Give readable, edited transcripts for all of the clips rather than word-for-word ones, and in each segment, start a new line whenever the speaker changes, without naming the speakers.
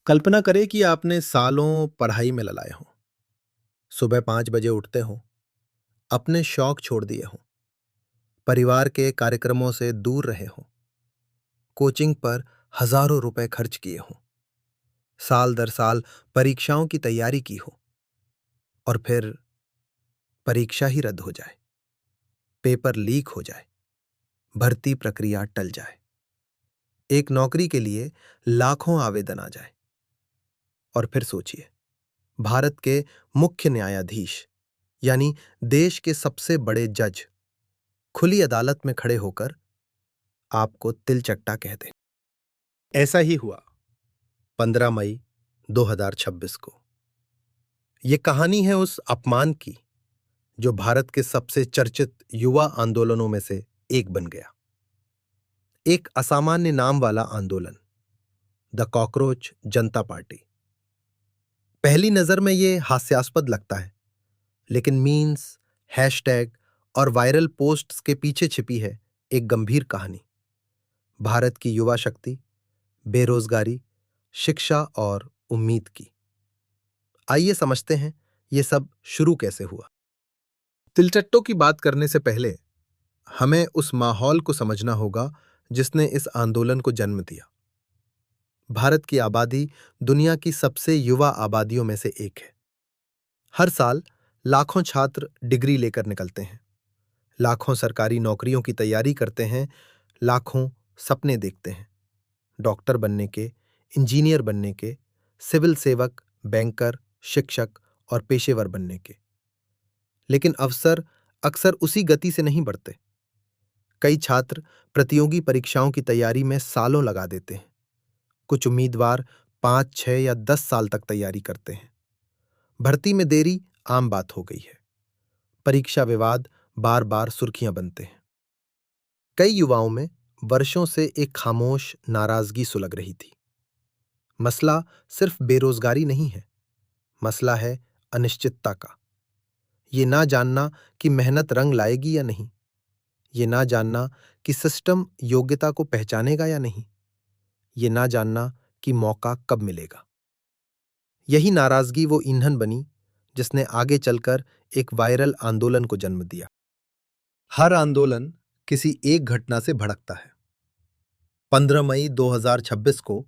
कल्पना करें कि आपने सालों पढ़ाई में लगाए हों, सुबह 5 बजे उठते हों, अपने शौक छोड़ दिए हों, परिवार के कार्यक्रमों से दूर रहे हों, कोचिंग पर हजारों रुपए खर्च किए हों, साल दर साल परीक्षाओं की तैयारी की हो और फिर परीक्षा ही रद्द हो जाए, पेपर लीक हो जाए, भर्ती प्रक्रिया टल जाए, एक नौकरी के लिए लाखों आवेदन आ जाए। और फिर सोचिए, भारत के मुख्य न्यायाधीश यानी देश के सबसे बड़े जज खुली अदालत में खड़े होकर आपको तिलचट्टा कह दें। ऐसा ही हुआ 15 मई 2026 को। यह कहानी है उस अपमान की जो भारत के सबसे चर्चित युवा आंदोलनों में से एक बन गया। एक असामान्य नाम वाला आंदोलन, द कॉकरोच जनता पार्टी। पहली नजर में यह हास्यास्पद लगता है, लेकिन मीम्स, हैशटैग और वायरल पोस्ट्स के पीछे छिपी है एक गंभीर कहानी। भारत की युवा शक्ति, बेरोजगारी, शिक्षा और उम्मीद की। आइए समझते हैं ये सब शुरू कैसे हुआ। तिलचट्टों की बात करने से पहले हमें उस माहौल को समझना होगा जिसने इस आंदोलन को जन्म दिया। भारत की आबादी दुनिया की सबसे युवा आबादियों में से एक है। हर साल लाखों छात्र डिग्री लेकर निकलते हैं, लाखों सरकारी नौकरियों की तैयारी करते हैं, लाखों सपने देखते हैं, डॉक्टर बनने के, इंजीनियर बनने के, सिविल सेवक, बैंकर, शिक्षक और पेशेवर बनने के। लेकिन अवसर अक्सर उसी गति से नहीं बढ़ते। कई छात्र प्रतियोगी परीक्षाओं की तैयारी में सालों लगा देते हैं। कुछ उम्मीदवार 5, 6 या 10 साल तक तैयारी करते हैं। भर्ती में देरी आम बात हो गई है। परीक्षा विवाद बार बार सुर्खियां बनते हैं। कई युवाओं में वर्षों से एक खामोश नाराजगी सुलग रही थी। मसला सिर्फ बेरोजगारी नहीं है, मसला है अनिश्चितता का। ये ना जानना कि मेहनत रंग लाएगी या नहीं, ये ना जानना कि सिस्टम योग्यता को पहचानेगा या नहीं, ये ना जानना कि मौका कब मिलेगा। यही नाराजगी वो ईंधन बनी जिसने आगे चलकर एक वायरल आंदोलन को जन्म दिया। हर आंदोलन किसी एक घटना से भड़कता है। 15 मई 2026 को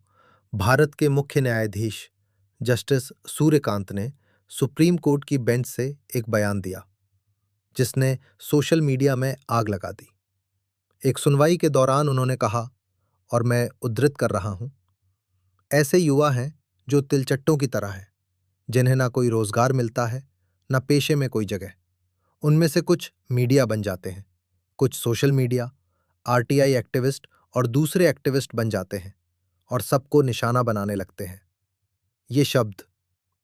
भारत के मुख्य न्यायाधीश जस्टिस सूर्यकांत ने सुप्रीम कोर्ट की बेंच से एक बयान दिया जिसने सोशल मीडिया में आग लगा दी। एक सुनवाई के दौरान उन्होंने कहा, और मैं उद्धृत कर रहा हूं, ऐसे युवा हैं जो तिलचट्टों की तरह हैं, जिन्हें ना कोई रोजगार मिलता है, ना पेशे में कोई जगह। उनमें से कुछ मीडिया बन जाते हैं, कुछ सोशल मीडिया, आरटीआई एक्टिविस्ट और दूसरे एक्टिविस्ट बन जाते हैं और सबको निशाना बनाने लगते हैं। ये शब्द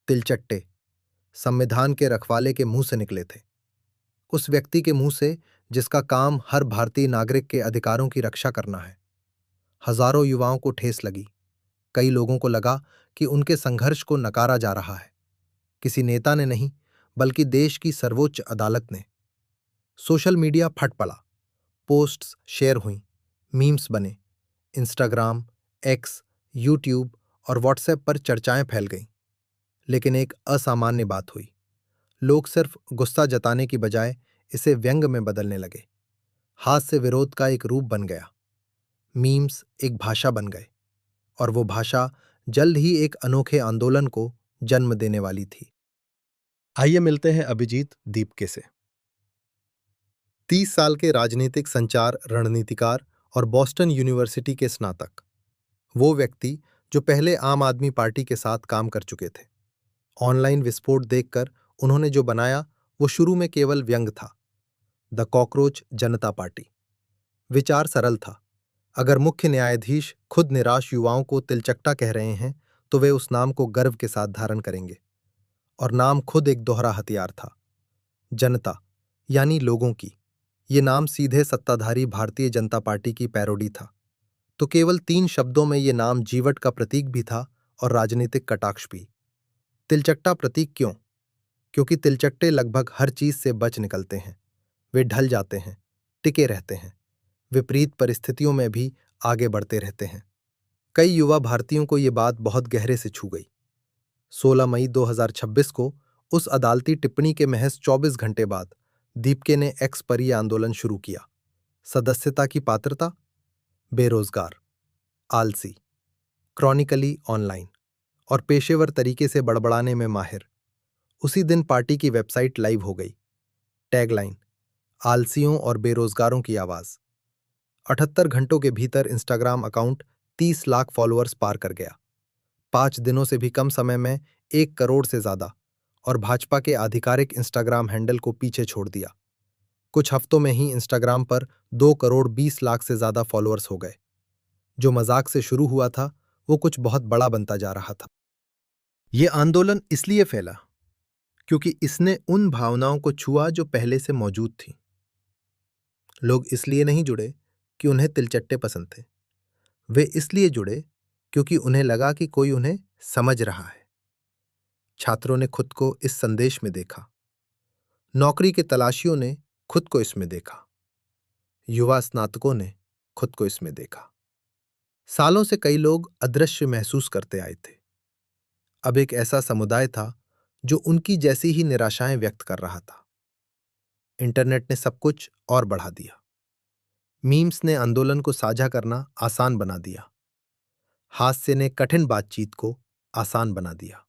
तिलचट्टे संविधान के रखवाले के मुंह से निकले थे, उस व्यक्ति के मुंह से जिसका काम हर भारतीय नागरिक के अधिकारों की रक्षा करना है। हजारों युवाओं को ठेस लगी। कई लोगों को लगा कि उनके संघर्ष को नकारा जा रहा है। किसी नेता ने नहीं, बल्कि देश की सर्वोच्च अदालत ने। सोशल मीडिया फट पड़ा, पोस्ट्स शेयर हुईं, मीम्स बने, इंस्टाग्राम, एक्स, यूट्यूब और व्हाट्सएप पर चर्चाएं फैल गईं। लेकिन एक असामान्य बात हुई। लोग सिर्फ गुस्सा जताने की बजाय इसे व्यंग में बदलने लगे। हाथ से विरोध का एक रूप बन गया। मीम्स एक भाषा बन गए, और वो भाषा जल्द ही एक अनोखे आंदोलन को जन्म देने वाली थी। आइए मिलते हैं अभिजीत दीपके से। 30 साल के राजनीतिक संचार रणनीतिकार और बॉस्टन यूनिवर्सिटी के स्नातक। वो व्यक्ति जो पहले आम आदमी पार्टी के साथ काम कर चुके थे। ऑनलाइन विस्फोट देखकर उन्होंने जो बनाया वो शुरू में केवल व्यंग था, द कॉकरोच जनता पार्टी। विचार सरल था, अगर मुख्य न्यायाधीश खुद निराश युवाओं को तिलचट्टा कह रहे हैं तो वे उस नाम को गर्व के साथ धारण करेंगे। और नाम खुद एक दोहरा हथियार था। जनता यानी लोगों की। ये नाम सीधे सत्ताधारी भारतीय जनता पार्टी की पैरोडी था। तो केवल 3 शब्दों में ये नाम जीवट का प्रतीक भी था और राजनीतिक कटाक्ष भी। तिलचट्टा प्रतीक क्यों? क्योंकि तिलचट्टे लगभग हर चीज से बच निकलते हैं। वे ढल जाते हैं, टिके रहते हैं, विपरीत परिस्थितियों में भी आगे बढ़ते रहते हैं। कई युवा भारतीयों को ये बात बहुत गहरे से छू गई। 16 मई 2026 को उस अदालती टिप्पणी के महज 24 घंटे बाद दीपके ने एक्स पर यह आंदोलन शुरू किया। सदस्यता की पात्रता, बेरोजगार, आलसी, क्रॉनिकली ऑनलाइन और पेशेवर तरीके से बड़बड़ाने में माहिर। उसी दिन पार्टी की वेबसाइट लाइव हो गई। टैगलाइन, आलसियों और बेरोजगारों की आवाज। 78 घंटों के भीतर इंस्टाग्राम अकाउंट 30 लाख फॉलोअर्स पार कर गया। 5 दिनों से भी कम समय में 1 करोड़ से ज्यादा, और भाजपा के आधिकारिक इंस्टाग्राम हैंडल को पीछे छोड़ दिया। कुछ हफ्तों में ही इंस्टाग्राम पर 2 करोड़ 20 लाख से ज्यादा फॉलोअर्स हो गए। जो मजाक से शुरू हुआ था वो कुछ बहुत बड़ा बनता जा रहा था। ये आंदोलन इसलिए फैला क्योंकि इसने उन भावनाओं को छुआ जो पहले से मौजूद थीं। लोग इसलिए नहीं जुड़े कि उन्हें तिलचट्टे पसंद थे। वे इसलिए जुड़े क्योंकि उन्हें लगा कि कोई उन्हें समझ रहा है। छात्रों ने खुद को इस संदेश में देखा। नौकरी के तलाशियों ने खुद को इसमें देखा। युवा स्नातकों ने खुद को इसमें देखा। सालों से कई लोग अदृश्य महसूस करते आए थे। अब एक ऐसा समुदाय था जो उनकी जैसी ही निराशाएं व्यक्त कर रहा था। इंटरनेट ने सब कुछ और बढ़ा दिया। मीम्स ने आंदोलन को साझा करना आसान बना दिया। हास्य ने कठिन बातचीत को आसान बना दिया।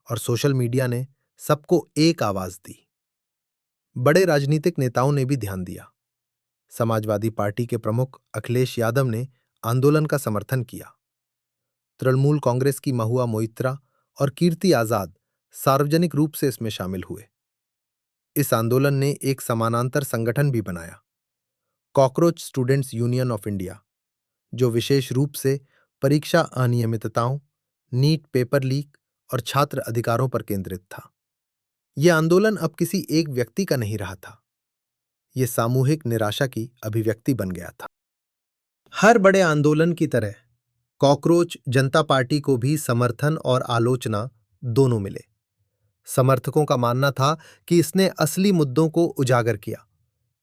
और सोशल मीडिया ने सबको एक आवाज दी। बड़े राजनीतिक नेताओं ने भी ध्यान दिया। समाजवादी पार्टी के प्रमुख अखिलेश यादव ने आंदोलन का समर्थन किया। तृणमूल कांग्रेस की महुआ मोइत्रा और कीर्ति आजाद सार्वजनिक रूप से इसमें शामिल हुए। इस आंदोलन ने एक समानांतर संगठन भी बनाया, cockroach students union of India, जो विशेष रूप से परीक्षा अनियमितताओं, नीट पेपर लीक और छात्र अधिकारों पर केंद्रित था। यह आंदोलन अब किसी एक व्यक्ति का नहीं रहा था। यह सामूहिक निराशा की अभिव्यक्ति बन गया था। हर बड़े आंदोलन की तरह कॉकरोच जनता पार्टी को भी समर्थन और आलोचना दोनों मिले। समर्थकों का मानना था कि इसने असली मुद्दों को उजागर किया।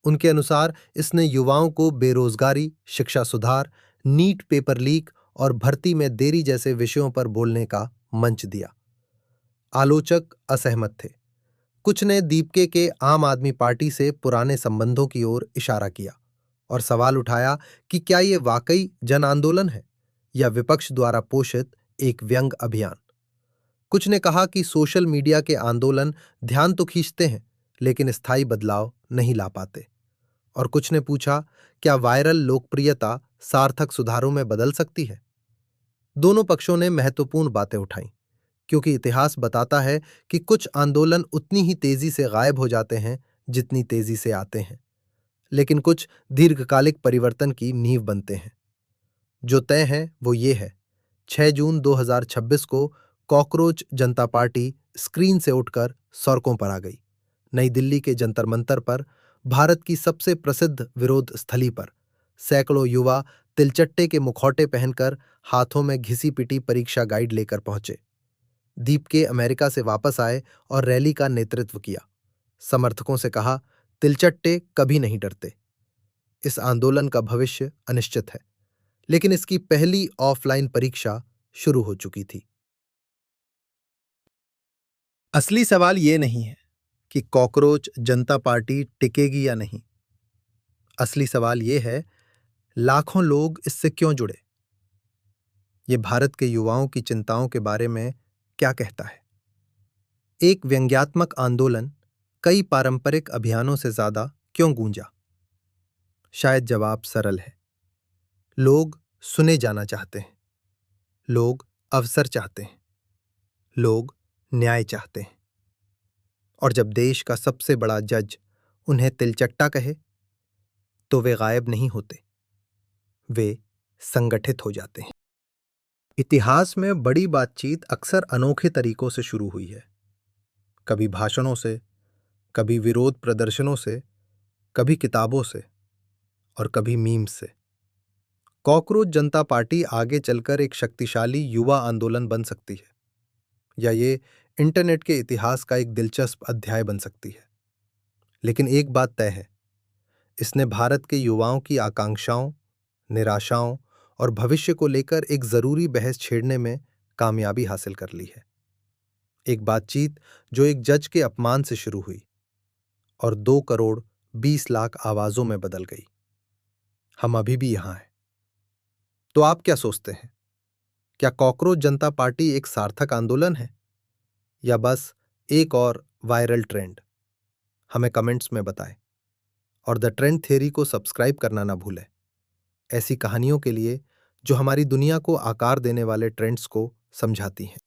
उनके अनुसार इसने युवाओं को बेरोजगारी, शिक्षा सुधार, नीट पेपर लीक और भर्ती में देरी जैसे विषयों पर बोलने का मंच दिया। आलोचक असहमत थे। कुछ ने दीपके के आम आदमी पार्टी से पुराने संबंधों की ओर इशारा किया और सवाल उठाया कि क्या ये वाकई जन आंदोलन है या विपक्ष द्वारा पोषित एक व्यंग अभियान। कुछ ने कहा कि सोशल मीडिया के आंदोलन ध्यान तो खींचते हैं लेकिन स्थायी बदलाव नहीं ला पाते। और कुछ ने पूछा, क्या वायरल लोकप्रियता सार्थक सुधारों में बदल सकती है। दोनों पक्षों ने महत्वपूर्ण बातें उठाईं, क्योंकि इतिहास बताता है कि कुछ आंदोलन उतनी ही तेजी से गायब हो जाते हैं जितनी तेजी से आते हैं, लेकिन कुछ दीर्घकालिक परिवर्तन की नींव बनते हैं। जो तय है वो ये है, 6 जून 2026 को कॉकरोच जनता पार्टी स्क्रीन से उठकर सड़कों पर आ गई। नई दिल्ली के जंतर मंतर पर, भारत की सबसे प्रसिद्ध विरोध स्थली पर, सैकड़ों युवा तिलचट्टे के मुखौटे पहनकर हाथों में घिसी पिटी परीक्षा गाइड लेकर पहुंचे। दीपके अमेरिका से वापस आए और रैली का नेतृत्व किया। समर्थकों से कहा, तिलचट्टे कभी नहीं डरते। इस आंदोलन का भविष्य अनिश्चित है, लेकिन इसकी पहली ऑफलाइन परीक्षा शुरू हो चुकी थी। असली सवाल ये नहीं है कि कॉकरोच जनता पार्टी टिकेगी या नहीं। असली सवाल ये है, लाखों लोग इससे क्यों जुड़े। ये भारत के युवाओं की चिंताओं के बारे में क्या कहता है। एक व्यंग्यात्मक आंदोलन कई पारंपरिक अभियानों से ज्यादा क्यों गूंजा। शायद जवाब सरल है। लोग सुने जाना चाहते हैं। लोग अवसर चाहते हैं। लोग न्याय चाहते हैं। और जब देश का सबसे बड़ा जज उन्हें तिलचट्टा कहे तो वे गायब नहीं होते, वे संगठित हो जाते हैं। इतिहास में बड़ी बातचीत अक्सर अनोखे तरीकों से शुरू हुई है। कभी भाषणों से, कभी विरोध प्रदर्शनों से, कभी किताबों से और कभी मीम्स से। कॉकरोच जनता पार्टी आगे चलकर एक शक्तिशाली युवा आंदोलन बन सकती है, या ये इंटरनेट के इतिहास का एक दिलचस्प अध्याय बन सकती है। लेकिन एक बात तय है, इसने भारत के युवाओं की आकांक्षाओं, निराशाओं और भविष्य को लेकर एक जरूरी बहस छेड़ने में कामयाबी हासिल कर ली है। एक बातचीत जो एक जज के अपमान से शुरू हुई और 2 करोड़ 20 लाख आवाजों में बदल गई। हम अभी भी यहां हैं। तो आप क्या सोचते हैं? क्या कॉकरोच जनता पार्टी एक सार्थक आंदोलन है या बस एक और वायरल ट्रेंड? हमें कमेंट्स में बताएं और द ट्रेंड थ्योरी को सब्सक्राइब करना ना भूलें। ऐसी कहानियों के लिए जो हमारी दुनिया को आकार देने वाले ट्रेंड्स को समझाती हैं।